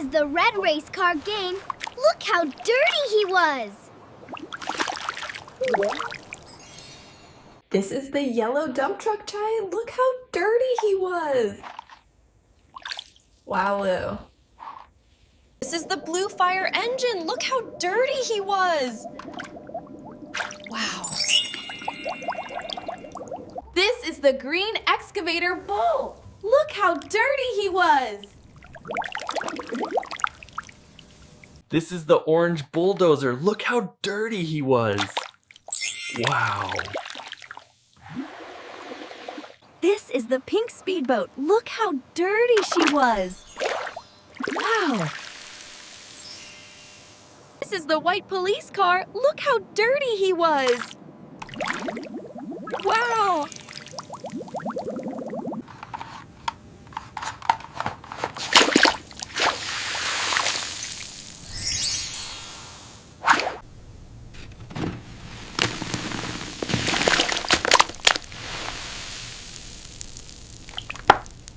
is the red race car game. Look how dirty he was. This is the yellow dump truck giant. Look how dirty he was. Wow. This is the blue fire engine. Look how dirty he was. Wow. This is the green excavator bull. Look how dirty he was. This is the orange bulldozer. Look how dirty he was. Wow. This is the pink speedboat. Look how dirty she was. Wow. This is the white police car. Look how dirty he was. Wow.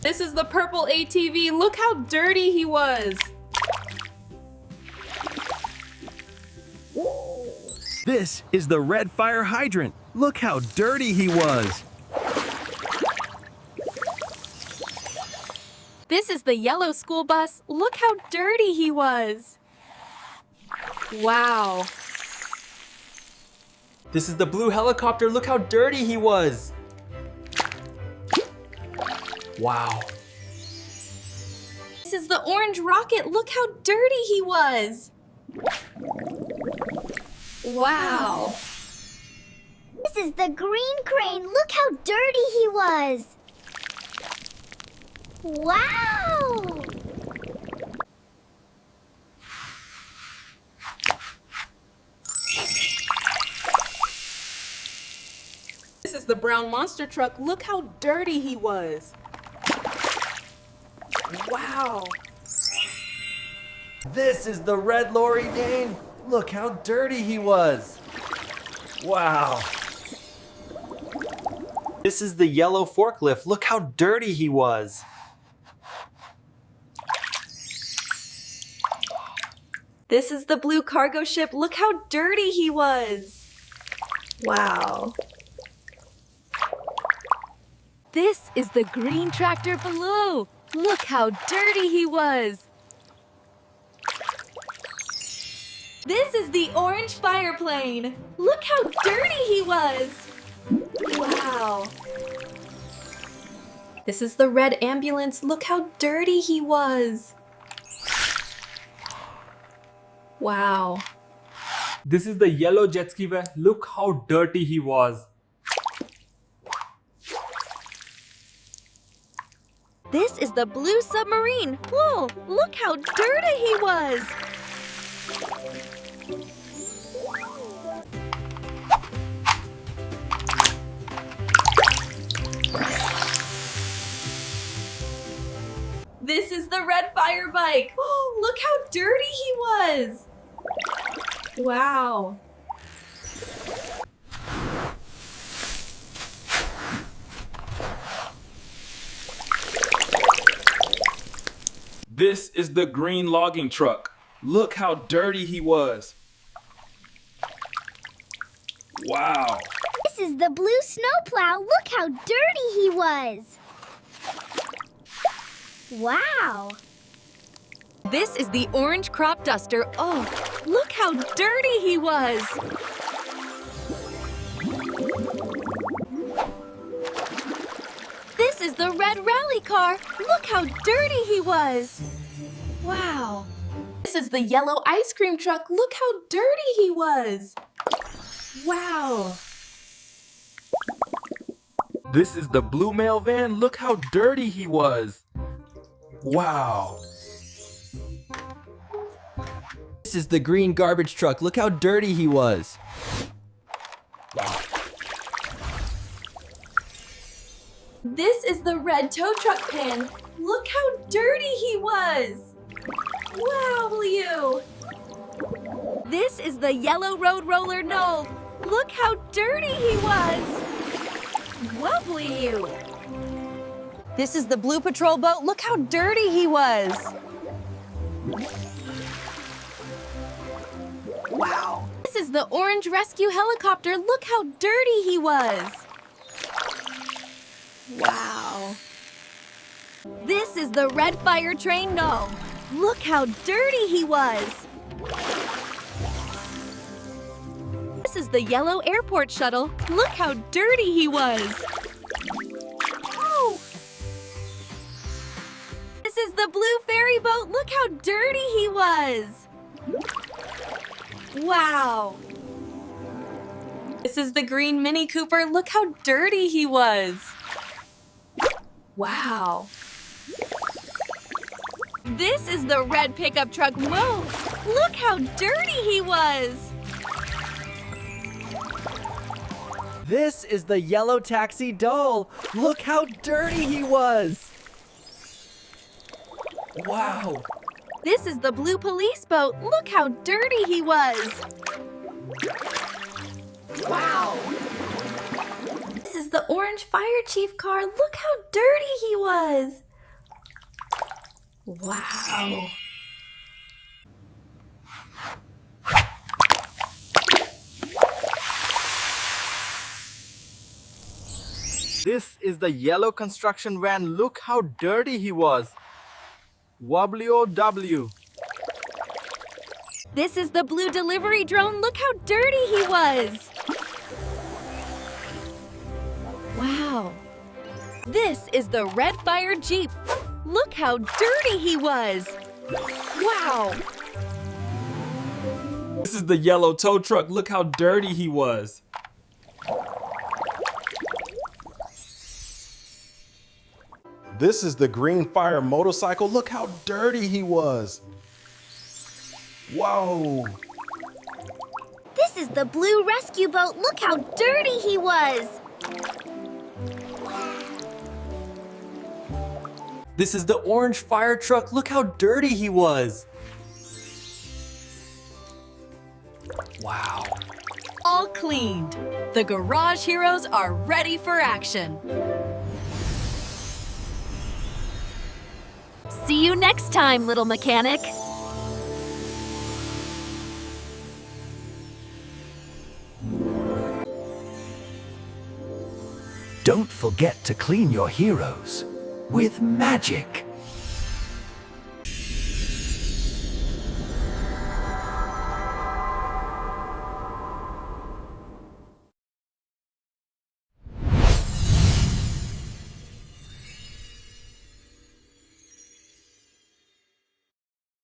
This is the purple ATV. Look how dirty he was. This is the red fire hydrant. Look how dirty he was. This is the yellow school bus. Look how dirty he was. Wow. This is the blue helicopter. Look how dirty he was. Wow. This is the orange rocket. Look how dirty he was. Wow. This is the green crane. Look how dirty he was. Wow. This is the brown monster truck. Look how dirty he was. Wow. This is the red lorry Dane. Look how dirty he was. Wow. This is the yellow forklift. Look how dirty he was. This is the blue cargo ship. Look how dirty he was. Wow. This is the green tractor below. Look how dirty he was. This is the orange fire plane. Look how dirty he was. Wow. This is the red ambulance. Look how dirty he was. Wow. This is the yellow jet ski. Look how dirty he was. This is the blue submarine. Whoa, look how dirty he was. This is the red fire bike. Oh, look how dirty he was. Wow. This is the green logging truck. Look how dirty he was. Wow. This is the blue snowplow. Look how dirty he was. Wow. This is the orange crop duster. Oh, look how dirty he was. This is the red rally car. Look how dirty he was. Wow. This is the yellow ice cream truck. Look how dirty he was. Wow. This is the blue mail van. Look how dirty he was. Wow. This is the green garbage truck. Look how dirty he was. This is the red tow truck pan. Look how dirty he was. Wow, you. This is the yellow road roller Noel. Look how dirty he was. Wobbly you. This is the blue patrol boat. Look how dirty he was. Wow! This is the orange rescue helicopter. Look how dirty he was. Wow! This is the red fire train gnome. Look how dirty he was. This is the yellow airport shuttle. Look how dirty he was. Oh! This is the blue ferry boat. Look how dirty he was. Wow! This is the green Mini Cooper. Look how dirty he was. Wow! This is the red pickup truck. Whoa! Look how dirty he was. This is the yellow taxi doll. Look how dirty he was. Wow. This is the blue police boat. Look how dirty he was. Wow. This is the orange fire chief car. Look how dirty he was. Wow. This is the yellow construction van. Look how dirty he was. WOW. This is the blue delivery drone. Look how dirty he was. Wow. This is the red fire Jeep. Look how dirty he was. Wow. This is the yellow tow truck. Look how dirty he was. This is the green fire motorcycle. Look how dirty he was. Whoa. This is the blue rescue boat. Look how dirty he was. This is the orange fire truck. Look how dirty he was. Wow. All cleaned. The garage heroes are ready for action. See you next time, little mechanic. Don't forget to clean your heroes with magic.